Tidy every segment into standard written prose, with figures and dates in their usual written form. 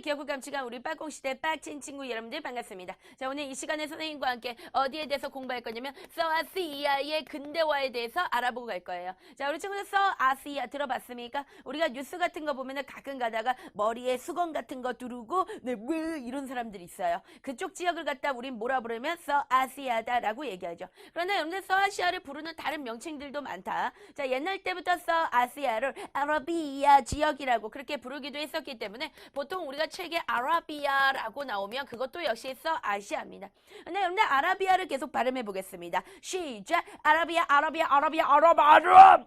여러분의 기억을 감축한 우리 빠꽁시대 빡친 친구 여러분들 반갑습니다. 자, 오늘 이 시간에 선생님과 함께 어디에 대해서 공부할 거냐면 서아시아의 근대화에 대해서 알아보고 갈 거예요. 자, 우리 친구들 서아시아 들어봤습니까? 우리가 뉴스 같은 거 보면은 가끔 가다가 머리에 수건 같은 거 두르고 네, 이런 사람들이 있어요. 그쪽 지역을 갖다 우린 뭐라 부르면 서아시아다라고 얘기하죠. 그런데 여러분들 서아시아를 부르는 다른 명칭들도 많다. 자, 옛날 때부터 서아시아를 아라비아 지역이라고 그렇게 부르기도 했었기 때문에 보통 우리가 책에 아라비아라고 나오면 그것도 역시 서아시아입니다. 근데 여러분들 아라비아를 계속 발음해 보겠습니다. 시작! 아라비아.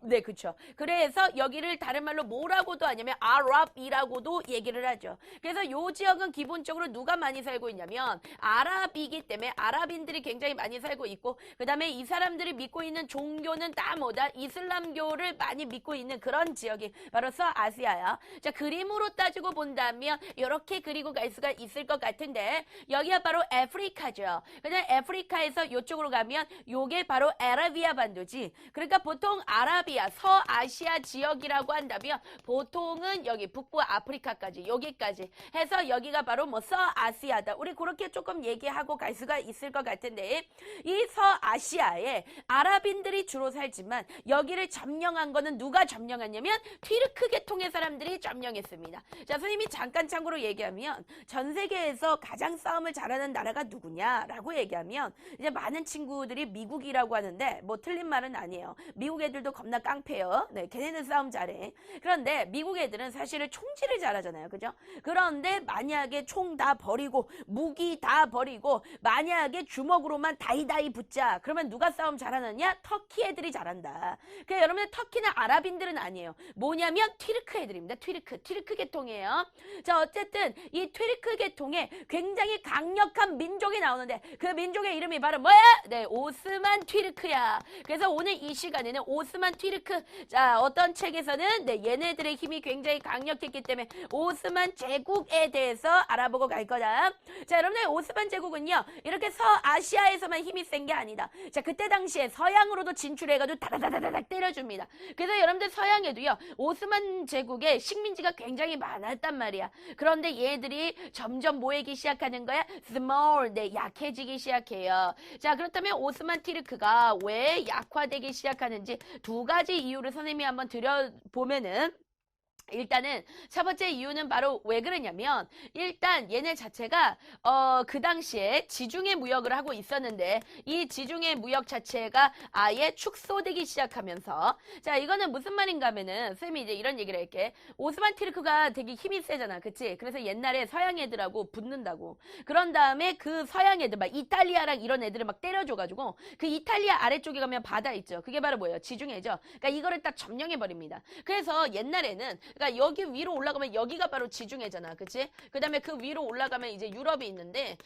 네, 그쵸. 그래서 여기를 다른 말로 뭐라고도 하냐면 아랍이라고도 얘기를 하죠. 그래서 요 지역은 기본적으로 누가 많이 살고 있냐면 아랍이기 때문에 아랍인들이 굉장히 많이 살고 있고, 그 다음에 이 사람들이 믿고 있는 종교는 다 뭐다? 이슬람교를 많이 믿고 있는 그런 지역이 바로 서아시아야. 자, 그림으로 따지고 본다면 이렇게 그리고 갈 수가 있을 것 같은데 여기가 바로 아프리카죠. 그냥 아프리카에서 이쪽으로 가면 요게 바로 아라비아 반도지. 그러니까 보통 아라비아, 서아시아 지역이라고 한다면 보통은 여기 북부 아프리카까지 여기까지 해서 여기가 바로 뭐 서아시아다. 우리 그렇게 조금 얘기하고 갈 수가 있을 것 같은데 이 서아시아에 아랍인들이 주로 살지만 여기를 점령한 거는 누가 점령했냐면 튀르크 계통의 사람들이 점령했습니다. 자, 선생님이 잠깐 참고로 얘기하면 전 세계에서 가장 싸움을 잘하는 나라가 누구냐라고 얘기하면 이제 많은 친구들이 미국이라고 하는데 뭐 틀린 말은 아니에요. 미국 애들도 겁나 깡패요. 네, 걔네는 싸움 잘해. 그런데 미국 애들은 사실은 총질을 잘하잖아요. 그죠? 그런데 만약에 총 다 버리고 무기 다 버리고 만약에 주먹으로만 다이다이 붙자. 그러면 누가 싸움 잘하느냐? 터키 애들이 잘한다. 그러니까 여러분들 터키는 아랍인들은 아니에요. 뭐냐면 튀르크 애들입니다. 튀르크 계통이에요. 자, 어쨌든 이 튀르크 계통에 굉장히 강력한 민족이 나오는데 그 민족의 이름이 바로 뭐야? 네, 오스만 튀르크야. 그래서 오늘 이 시간에는 오스만 튀르크, 자, 어떤 책에서는 네, 얘네들의 힘이 굉장히 강력했기 때문에 오스만 제국에 대해서 알아보고 갈 거다. 자, 여러분들 오스만 제국은요 이렇게 서아시아에서만 힘이 센 게 아니다. 자, 그때 당시에 서양으로도 진출해가지고 다다다다닥 때려줍니다. 그래서 여러분들 서양에도요 오스만 제국의 식민지가 굉장히 많았단 말이야. 그런데 얘들이 점점 뭐하기 시작하는 거야? small, 네, 약해지기 시작해요. 자, 그렇다면 오스만 튀르크가 왜 약화되기 시작하는지 두 가지 이유를 선생님이 한번 드려보면은, 일단은 첫 번째 이유는 바로 왜 그러냐면 일단 얘네 자체가 그 당시에 지중해 무역을 하고 있었는데 이 지중해 무역 자체가 아예 축소되기 시작하면서, 자, 이거는 무슨 말인가 하면은 쌤이 이제 이런 얘기를 할게. 오스만 튀르크가 되게 힘이 세잖아. 그치? 그래서 옛날에 서양 애들하고 붙는다고. 그런 다음에 그 서양 애들 막 이탈리아랑 이런 애들을 막 때려줘가지고 그 이탈리아 아래쪽에 가면 바다 있죠. 그게 바로 뭐예요? 지중해죠. 그러니까 이거를 딱 점령해버립니다. 그래서 옛날에는 그러니까 여기 위로 올라가면 여기가 바로 지중해잖아. 그치? 그 다음에 그 위로 올라가면 이제 유럽이 있는데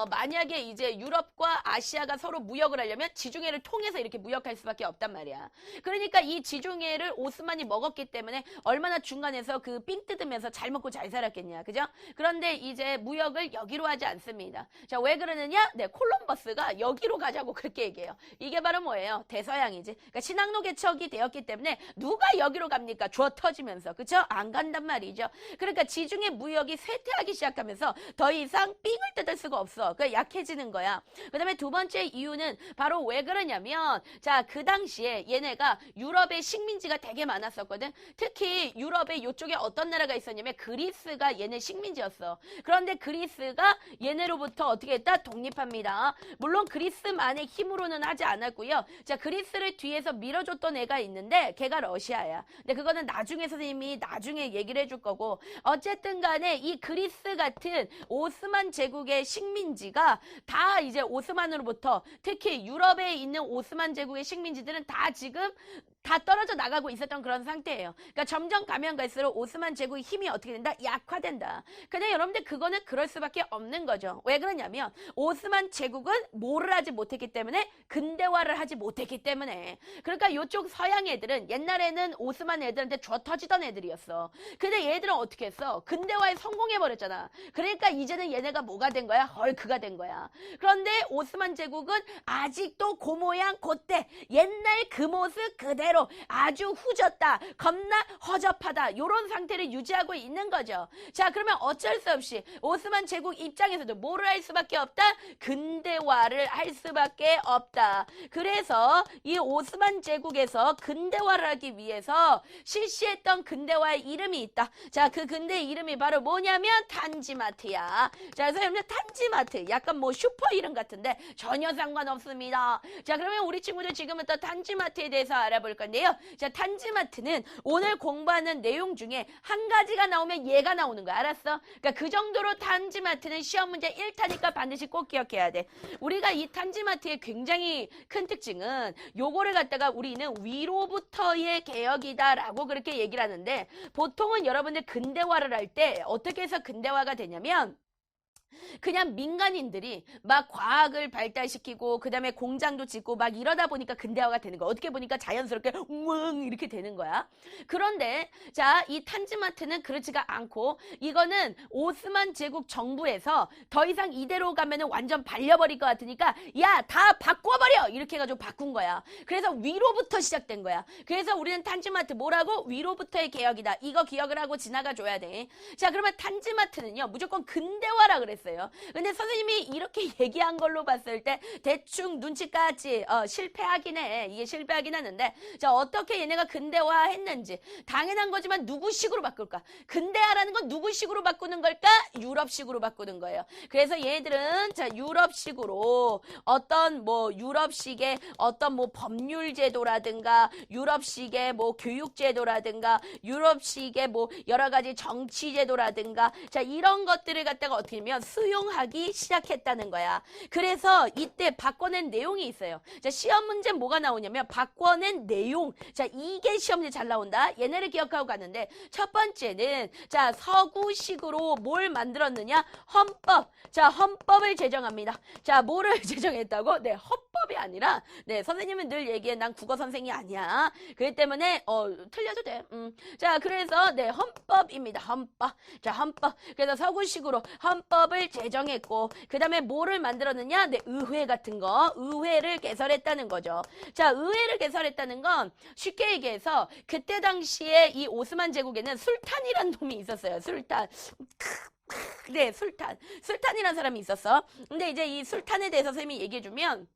만약에 이제 유럽과 아시아가 서로 무역을 하려면 지중해를 통해서 이렇게 무역할 수밖에 없단 말이야. 그러니까 이 지중해를 오스만이 먹었기 때문에 얼마나 중간에서 그 삥 뜯으면서 잘 먹고 잘 살았겠냐. 그죠? 그런데 이제 무역을 여기로 하지 않습니다. 자, 왜 그러느냐? 네, 콜럼버스가 여기로 가자고 그렇게 얘기해요. 이게 바로 뭐예요? 대서양이지. 그러니까 신항로 개척이 되었기 때문에 누가 여기로 갑니까? 주워 터지면서. 그쵸? 안 간단 말이죠. 그러니까 지중해 무역이 쇠퇴하기 시작하면서 더 이상 삥을 뜯을 수가 없어. 그러니까 약해지는 거야. 그 다음에 두 번째 이유는 바로 왜 그러냐면, 자, 그 당시에 얘네가 유럽의 식민지가 되게 많았었거든. 특히 유럽의 이쪽에 어떤 나라가 있었냐면 그리스가 얘네 식민지였어. 그런데 그리스가 얘네로부터 어떻게 했다? 독립합니다. 물론 그리스만의 힘으로는 하지 않았고요. 자, 그리스를 뒤에서 밀어줬던 애가 있는데 걔가 러시아야. 근데 그거는 나중에 선생님이 나중에 얘기를 해줄 거고, 어쨌든 간에 이 그리스 같은 오스만 제국의 식민지가 다 이제 오스만으로부터, 특히 유럽에 있는 오스만 제국의 식민지들은 다 지금 다 떨어져 나가고 있었던 그런 상태예요. 그러니까 점점 가면 갈수록 오스만 제국의 힘이 어떻게 된다? 약화된다. 근데 여러분들 그거는 그럴 수밖에 없는 거죠. 왜 그러냐면 오스만 제국은 뭐를 하지 못했기 때문에, 근대화를 하지 못했기 때문에. 그러니까 이쪽 서양 애들은 옛날에는 오스만 애들한테 줘 터지던 애들이었어. 근데 얘들은 어떻게 했어? 근대화에 성공해버렸잖아. 그러니까 이제는 얘네가 뭐가 된 거야? 헐크가 된 거야. 그런데 오스만 제국은 아직도 그 모양 그때 옛날 그 모습 그대로 아래로 아주 후졌다, 겁나 허접하다, 요런 상태를 유지하고 있는 거죠. 자, 그러면 어쩔 수 없이 오스만 제국 입장에서도 뭐를 할 수밖에 없다? 근대화를 할 수밖에 없다. 그래서 이 오스만 제국에서 근대화를 하기 위해서 실시했던 근대화의 이름이 있다. 자, 그 근대의 이름이 바로 뭐냐면 탄지마트야. 자, 그래서 여러분들 탄지마트 약간 뭐 슈퍼 이름 같은데 전혀 상관없습니다. 자, 그러면 우리 친구들 지금부터 탄지마트에 대해서 알아볼 건데요. 자, 탄지마트는 오늘 공부하는 내용 중에 한 가지가 나오면 얘가 나오는 거야. 알았어? 그러니까 그 정도로 탄지마트는 시험 문제 1타니까 반드시 꼭 기억해야 돼. 우리가 이 탄지마트의 굉장히 큰 특징은 요거를 갖다가 우리는 위로부터의 개혁이다라고 그렇게 얘기를 하는데, 보통은 여러분들 근대화를 할 때 어떻게 해서 근대화가 되냐면 그냥 민간인들이 막 과학을 발달시키고 그 다음에 공장도 짓고 막 이러다 보니까 근대화가 되는 거야. 어떻게 보니까 자연스럽게 웅 이렇게 되는 거야. 그런데 자, 이 탄지마트는 그렇지가 않고 이거는 오스만 제국 정부에서 더 이상 이대로 가면은 완전 발려버릴 것 같으니까 야, 다 바꿔버려 이렇게 해가지고 바꾼 거야. 그래서 위로부터 시작된 거야. 그래서 우리는 탄지마트 뭐라고? 위로부터의 개혁이다. 이거 기억을 하고 지나가 줘야 돼. 자, 그러면 탄지마트는요 무조건 근대화라 그랬어요. 근데 선생님이 이렇게 얘기한 걸로 봤을 때 대충 눈치까지 실패하긴 해. 이게 실패하긴 하는데, 자, 어떻게 얘네가 근대화했는지 당연한 거지만 누구식으로 바꿀까? 근대화라는 건 누구식으로 바꾸는 걸까? 유럽식으로 바꾸는 거예요. 그래서 얘들은 자, 유럽식으로 어떤 뭐 유럽식의 어떤 뭐 법률 제도라든가 유럽식의 뭐 교육 제도라든가 유럽식의 뭐 여러 가지 정치 제도라든가 자, 이런 것들을 갖다가 어떻게 하면 수용하기 시작했다는 거야. 그래서 이때 바꿔낸 내용이 있어요. 자, 시험 문제 뭐가 나오냐면 바꿔낸 내용. 자, 이게 시험 문제 잘 나온다. 얘네를 기억하고 가는데 첫 번째는 자, 서구식으로 뭘 만들었느냐? 헌법. 자, 헌법을 제정합니다. 자, 뭐를 제정했다고? 네, 헌법이 아니라 네, 선생님은 늘 얘기해. 난 국어 선생이 아니야. 그렇기 때문에 틀려도 돼. 자, 그래서 네, 헌법입니다. 헌법. 자, 헌법. 그래서 서구식으로 헌법을 제정했고 그 다음에 뭐를 만들었느냐? 네, 의회 같은 거. 의회를 개설했다는 거죠. 자, 의회를 개설했다는 건 쉽게 얘기해서 그때 당시에 이 오스만 제국에는 술탄이라는 놈이 있었어요. 술탄. 네, 술탄. 술탄이라는 사람이 있었어. 근데 이제 이 술탄에 대해서 선생님이 얘기해주면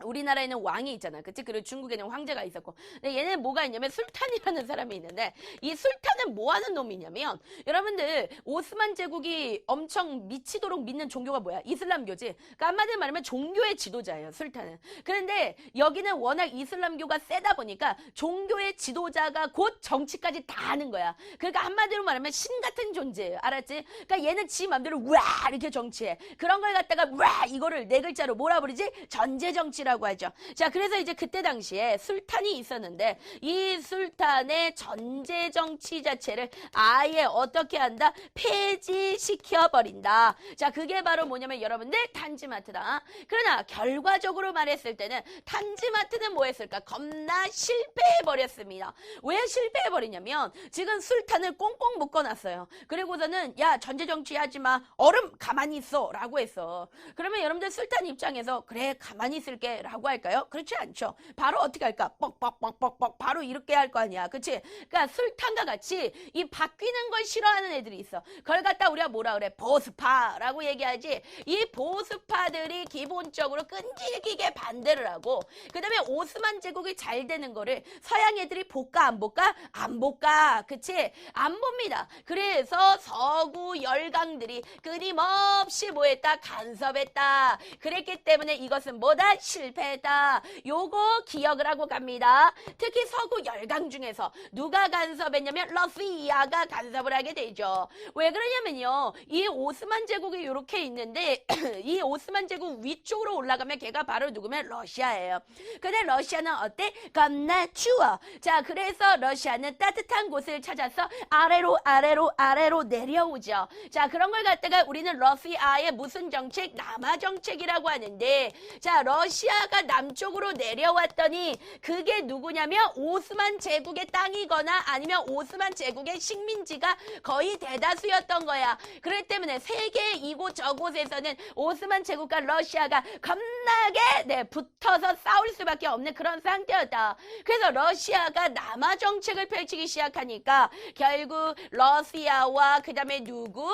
우리나라에는 왕이 있잖아. 그치? 그리고 중국에는 황제가 있었고. 근데 얘는 뭐가 있냐면 술탄이라는 사람이 있는데 이 술탄은 뭐 하는 놈이냐면 여러분들 오스만 제국이 엄청 미치도록 믿는 종교가 뭐야? 이슬람교지. 그러니까 한마디로 말하면 종교의 지도자예요. 술탄은. 그런데 여기는 워낙 이슬람교가 세다 보니까 종교의 지도자가 곧 정치까지 다 하는 거야. 그러니까 한마디로 말하면 신 같은 존재예요. 알았지? 그러니까 얘는 지 맘대로 와 이렇게 정치해. 그런 걸 갖다가 와 이거를 네 글자로 뭐라 부르지? 전제정치라고 하죠. 자, 그래서 이제 그때 당시에 술탄이 있었는데 이 술탄의 전제 정치 자체를 아예 어떻게 한다? 폐지시켜 버린다. 자, 그게 바로 뭐냐면 여러분들 탄지마트다. 그러나 결과적으로 말했을 때는 탄지마트는 뭐 했을까? 겁나 실패해 버렸습니다. 왜 실패해 버리냐면 지금 술탄을 꽁꽁 묶어놨어요. 그리고서는 야, 전제 정치 하지 마. 얼음 가만히 있어 라고 했어. 그러면 여러분들 술탄 입장에서 그래 가만히 있을게 라고 할까요? 그렇지 않죠. 바로 어떻게 할까? 뻑뻑뻑뻑뻑 바로 이렇게 할 거 아니야. 그치? 그러니까 술탄과 같이 이 바뀌는 걸 싫어하는 애들이 있어. 그걸 갖다 우리가 뭐라 그래? 보수파라고 얘기하지. 이 보수파들이 기본적으로 끈질기게 반대를 하고 그 다음에 오스만 제국이 잘 되는 거를 서양 애들이 볼까 안 볼까? 안 볼까? 그치? 안 봅니다. 그래서 서구 열강들이 끊임없이 뭐했다? 간섭했다. 그랬기 때문에 이것은 뭐다? 실패했다. 요거 기억을 하고 갑니다. 특히 서구 열강 중에서 누가 간섭했냐면 러시아가 간섭을 하게 되죠. 왜 그러냐면요. 이 오스만 제국이 이렇게 있는데 이 오스만 제국 위쪽으로 올라가면 걔가 바로 누구면 러시아예요. 근데 러시아는 어때? 겁나 추워. 자, 그래서 러시아는 따뜻한 곳을 찾아서 아래로 내려오죠. 자, 그런 걸 갖다가 우리는 러시아의 무슨 정책? 남하 정책이라고 하는데 자, 러시아 러시아가 남쪽으로 내려왔더니 그게 누구냐면 오스만 제국의 땅이거나 아니면 오스만 제국의 식민지가 거의 대다수였던 거야. 그렇기 때문에 세계 이곳 저곳에서는 오스만 제국과 러시아가 겁나게 붙어서 싸울 수밖에 없는 그런 상태였다. 그래서 러시아가 남하 정책을 펼치기 시작하니까 결국 러시아와 그 다음에 누구?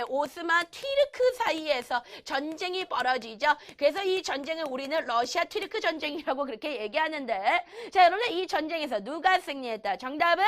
오스만 튀르크 사이에서 전쟁이 벌어지죠. 그래서 이 전쟁을 우리는 러시아 튀르크 전쟁이라고 그렇게 얘기하는데, 자, 여러분 이 전쟁에서 누가 승리했다? 정답은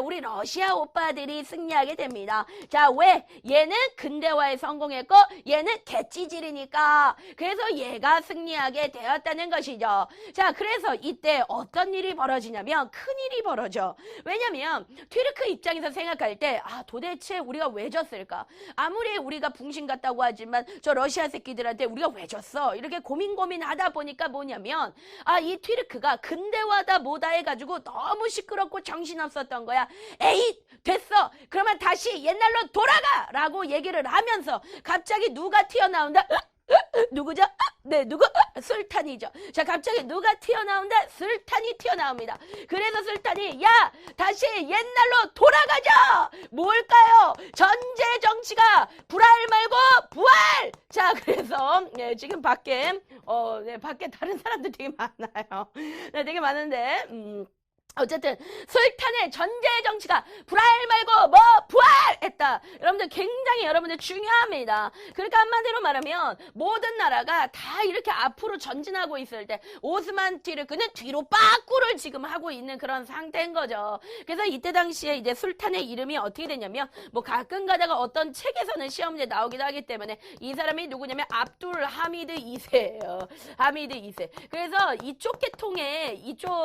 우리 러시아 오빠들이 승리하게 됩니다. 자, 왜? 얘는 근대화에 성공했고 얘는 개찌질이니까. 그래서 얘가 승리하게 되었다는 것이죠. 자, 그래서 이때 어떤 일이 벌어지냐면 큰일이 벌어져. 왜냐면 튀르크 입장에서 생각할 때 도대체 우리가 왜 졌을까? 아무리 우리가 붕신 같다고 하지만 저 러시아 새끼들한테 우리가 왜 졌어? 이렇게 고민하다 보니까 뭐냐면 이 튀르크가 근대화다 뭐다 해가지고 너무 시끄럽고 정신없었던 거야. 에이 됐어. 그러면 다시 옛날로 돌아가! 라고 얘기를 하면서 갑자기 누가 튀어나온다? 누구죠? 누구? 술탄이죠. 자, 갑자기 누가 튀어나온다? 술탄이 튀어나옵니다. 그래서 술탄이 야! 다시 옛날로 돌아가자! 뭘까요? 전제 정치가 불알 말고 부활! 자, 그래서 지금 밖에 밖에 다른 사람들 되게 많아요. 되게 많은데 어쨌든 술탄의 전제 정치가 불알 말고 부활했다. 여러분들 굉장히 여러분들 중요합니다. 그러니까 한마디로 말하면 모든 나라가 다 이렇게 앞으로 전진하고 있을 때 오스만 튀르크는 뒤로 빠꾸를 지금 하고 있는 그런 상태인 거죠. 그래서 이때 당시에 이제 술탄의 이름이 어떻게 되냐면 가끔 가다가 어떤 책에서는 시험 문제 나오기도 하기 때문에 이 사람이 누구냐면 압둘 하미드 2세예요. 하미드 2세. 그래서 이쪽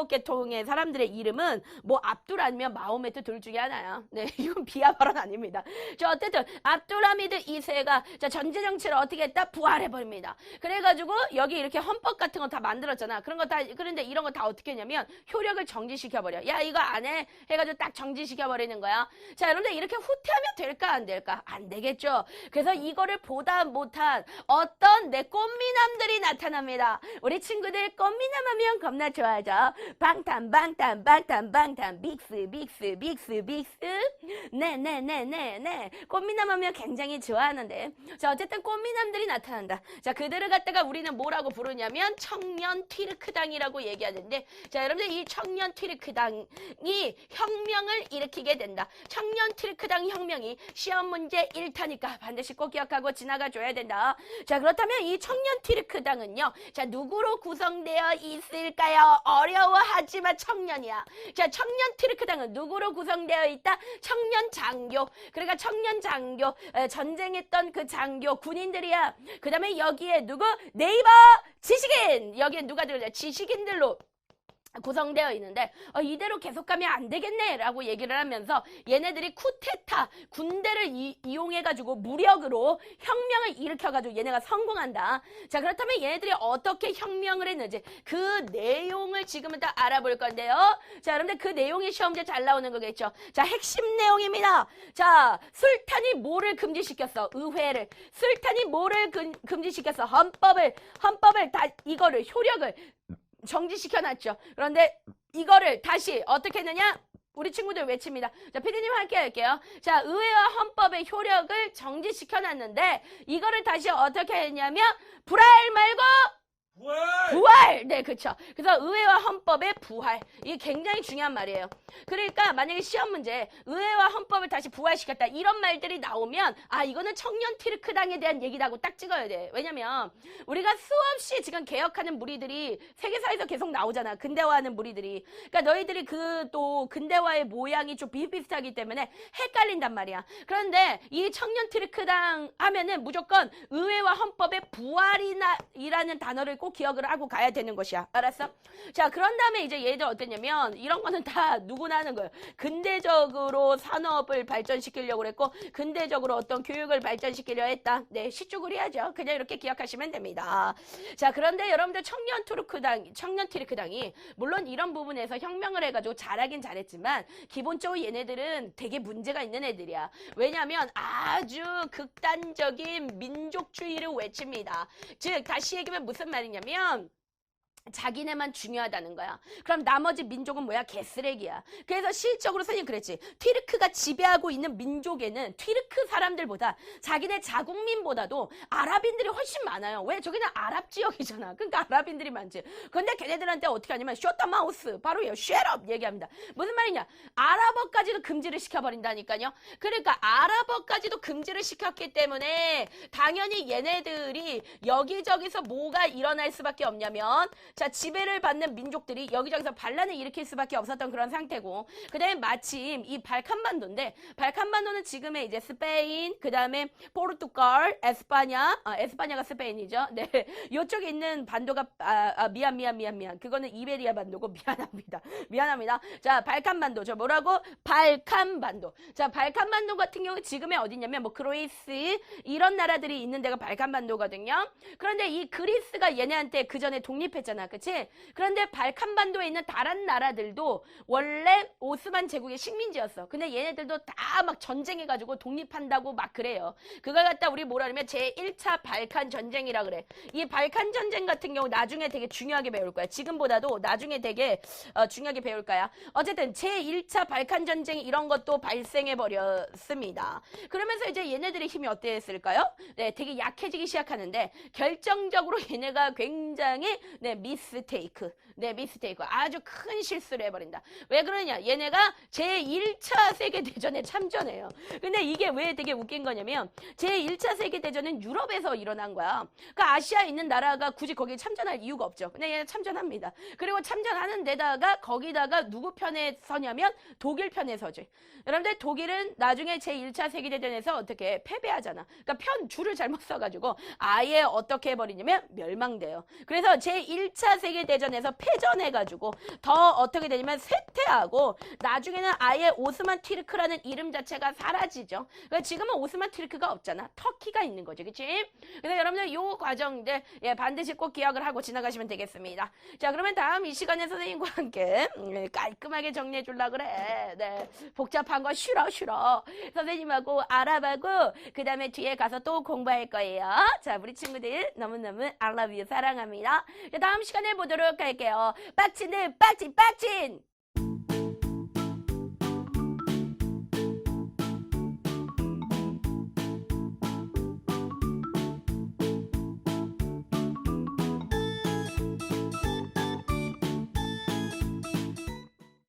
계통의 사람들의 이름은 압둘 아니면 마호메트 둘 중에 하나야. 이건 비하 발언 아닙니다. 어쨌든 압둘하미드 2세가 전제 정치를 어떻게 했다? 부활해버립니다. 그래가지고 여기 이렇게 헌법 같은 거 다 만들었잖아. 그런데 이런 거 다 어떻게 했냐면 효력을 정지시켜버려. 야 이거 안 해? 해가지고 딱 정지시켜버리는 거야. 자, 여러분들 이렇게 후퇴하면 될까 안 될까? 안 되겠죠. 그래서 이거를 보다 못한 어떤 꽃미남들이 나타납니다. 우리 친구들 꽃미남 하면 겁나 좋아하죠. 방탄 빅스 네 꽃미남 하면 굉장히 좋아하는데, 자 어쨌든 꽃미남들이 나타난다. 자, 그들을 갖다가 우리는 뭐라고 부르냐면 청년 튀르크당이라고 얘기하는데, 자 여러분들 이 청년 튀르크당이 혁명을 일으키게 된다. 청년 튀르크당 혁명이 시험 문제 1타니까 반드시 꼭 기억하고 지나가 줘야 된다. 자, 그렇다면 이 청년 튀르크당은요, 자 누구로 구성되어 있을까요? 어려워하지만 청년이야. 자, 청년 튀르크당은 누구로 구성되어 있다? 청년 장교. 그러니까 청년 장교, 전쟁했던 그 장교 군인들이야. 그 다음에 여기에 누구? 네이버 지식인. 여기에 누가 들어요? 지식인들로 구성되어 있는데 이대로 계속 가면 안 되겠네 라고 얘기를 하면서 얘네들이 쿠데타 군대를 이용해가지고 무력으로 혁명을 일으켜가지고 얘네가 성공한다. 자, 그렇다면 얘네들이 어떻게 혁명을 했는지 그 내용을 지금은 다 알아볼 건데요. 자, 여러분들 그 내용이 시험제 잘 나오는 거겠죠. 자, 핵심 내용입니다. 자, 술탄이 뭐를 금지시켰어? 의회를. 술탄이 뭐를 금지시켰어? 헌법을 다 이거를 효력을 정지시켜놨죠. 그런데 이거를 다시 어떻게 했느냐? 우리 친구들 외칩니다. 자, 피디님 할게요. 자, 의회와 헌법의 효력을 정지시켜놨는데 이거를 다시 어떻게 했냐면 불알 말고 부활! 네, 그쵸. 그래서 의회와 헌법의 부활. 이게 굉장히 중요한 말이에요. 그러니까 만약에 시험 문제 의회와 헌법을 다시 부활시켰다 이런 말들이 나오면 이거는 청년 튀르크당에 대한 얘기라고 딱 찍어야 돼. 왜냐면 우리가 수없이 지금 개혁하는 무리들이 세계사에서 계속 나오잖아. 근대화하는 무리들이. 그러니까 너희들이 또 근대화의 모양이 좀 비슷비슷하기 때문에 헷갈린단 말이야. 그런데 이 청년 튀르크당 하면은 무조건 의회와 헌법의 부활이라는 단어를 꼭 기억을 하고 가야 되는 것이야. 알았어? 자, 그런 다음에 이제 얘들 어땠냐면 이런 거는 다 누구나 하는 거예요. 근대적으로 산업을 발전시키려고 그랬고 근대적으로 어떤 교육을 발전시키려 했다. 네, 시쭈구리하죠. 그냥 이렇게 기억하시면 됩니다. 자, 그런데 여러분들 청년 튀르크당이 물론 이런 부분에서 혁명을 해가지고 잘하긴 잘했지만 기본적으로 얘네들은 되게 문제가 있는 애들이야. 왜냐하면 아주 극단적인 민족주의를 외칩니다. 즉 다시 얘기하면 무슨 말이냐면 자기네만 중요하다는 거야. 그럼 나머지 민족은 뭐야? 개쓰레기야. 그래서 실적으로 선생님 그랬지. 튀르크가 지배하고 있는 민족에는 튀르크 사람들보다 자기네 자국민보다도 아랍인들이 훨씬 많아요. 왜? 저기는 아랍 지역이잖아. 그러니까 아랍인들이 많지. 근데 걔네들한테 어떻게 하냐면 셔터 마우스 바로 쉐럽 얘기합니다. 무슨 말이냐? 아랍어까지도 금지를 시켜버린다니까요. 그러니까 아랍어까지도 금지를 시켰기 때문에 당연히 얘네들이 여기저기서 뭐가 일어날 수밖에 없냐면 자, 지배를 받는 민족들이 여기저기서 반란을 일으킬 수밖에 없었던 그런 상태고, 그 다음에 마침 이 발칸반도인데, 발칸반도는 지금의 이제 스페인, 그 다음에 포르투갈, 에스파냐가 스페인이죠. 네. 요쪽에 있는 반도가, 미안. 그거는 이베리아 반도고, 미안합니다. 자, 발칸반도. 저 뭐라고? 발칸반도. 자, 발칸반도 같은 경우 지금의 어디냐면, 뭐, 그리스, 이런 나라들이 있는 데가 발칸반도거든요. 그런데 이 그리스가 얘네한테 그 전에 독립했잖아. 그치? 그런데 발칸반도에 있는 다른 나라들도 원래 오스만 제국의 식민지였어. 근데 얘네들도 다 막 전쟁해가지고 독립한다고 막 그래요. 그걸 갖다 우리 뭐라 그러면 제1차 발칸 전쟁이라 그래. 이 발칸 전쟁 같은 경우 나중에 되게 중요하게 배울 거야. 지금보다도 나중에 되게 중요하게 배울 거야. 어쨌든 제1차 발칸 전쟁 이런 것도 발생해버렸습니다. 그러면서 이제 얘네들의 힘이 어땠을까요? 네, 되게 약해지기 시작하는데 결정적으로 얘네가 굉장히 미스테이크. 아주 큰 실수를 해버린다. 왜 그러냐? 얘네가 제1차 세계대전에 참전해요. 근데 이게 왜 되게 웃긴 거냐면 제1차 세계대전은 유럽에서 일어난 거야. 그러니까 아시아에 있는 나라가 굳이 거기에 참전할 이유가 없죠. 근데 얘네 참전합니다. 그리고 참전하는 데다가 거기다가 누구 편에 서냐면 독일 편에 서지. 여러분들 독일은 나중에 제1차 세계대전에서 어떻게 패배하잖아. 그러니까 줄을 잘못 써가지고 아예 어떻게 해버리냐면 멸망돼요. 그래서 제1차 세계대전에서 패전해가지고 더 어떻게 되냐면 쇠퇴하고 나중에는 아예 오스만 튀르크라는 이름 자체가 사라지죠. 그러니까 지금은 오스만 튀르크가 없잖아. 터키가 있는 거지. 그치? 그래서 여러분들 요 과정들 반드시 꼭 기억을 하고 지나가시면 되겠습니다. 자, 그러면 다음 이 시간에 선생님과 함께 깔끔하게 정리해 주려고 그래. 네. 복잡한 거 싫어. 선생님하고 아랍하고 그 다음에 뒤에 가서 또 공부할 거예요. 자, 우리 친구들 너무너무 I love you 사랑합니다. 자, 다음 시간에 보도록 할게요. 빡친들 빡친